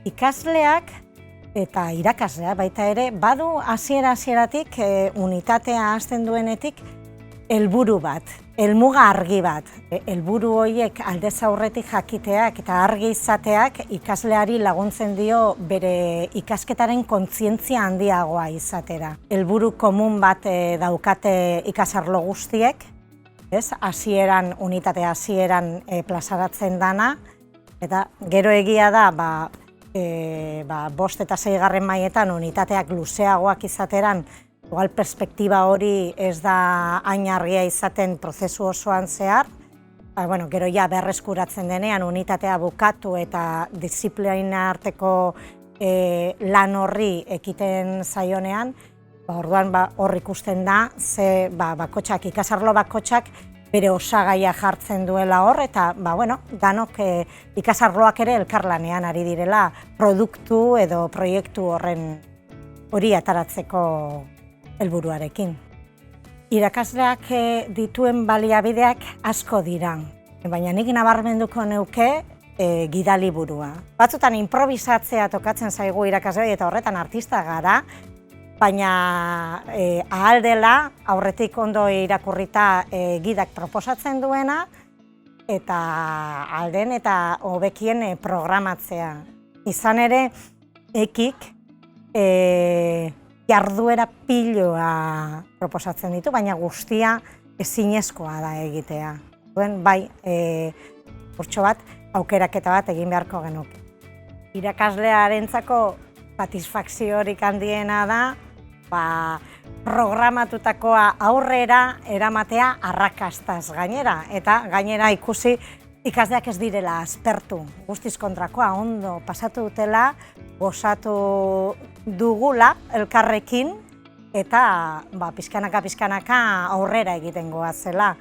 ikasleak eta irakasleak baita ere, badu hasieratik unitatea hasten duenetik helburu bat, helmuga argi bat. Helburu horiek aldez aurretik jakiteak eta argi izateak ikasleari laguntzen dio bere ikasketaren kontzientzia handiagoa izatera. Helburu komun bat daukate ikasarlo guztiek, hasieran, unitate hasieran plazaratzen dana, eta gero egia da, 5 eta 6 mailetan unitateak luzeagoak izateran, igual perspektiba hori ez da hain argia izaten prozesu osoan zehar, gero ja berreskuratzen denean unitatea bukatu eta disiplina arteko lan horri ekiten zaionean, orduan hor ikusten da, ze ikasarlo bakotxak bere osagaia jartzen duela hor, eta danok ikasarloak ere elkarlanean ari direla produktu edo proiektu hori ataratzeko helburuarekin. Irakasleak dituen baliabideak asko dira, baina nik nabarmenduko neuke gidaliburua. Batzutan improvisatzea tokatzen zaigu irakasleei eta horretan artista gara, baina ahal dela aurretik ondo irakurrita gidak proposatzen duena eta alden eta hobekien programatzea. Izan ere, ekik jarduera piloa proposatzen ditu, baina guztia ezinezkoa da egitea. Bai, urtxo bat, aukeraketa bat egin beharko genuke. Irakaslearentzako satisfakziorik handiena da, programatutakoa aurrera eramatea arrakastaz gainera, eta gainera ikusi ikasleak ez direla aspertu, guztiz kontrakoa ondo pasatu dutela, gozatu dugula elkarrekin, eta pizkanaka aurrera egiten goazela.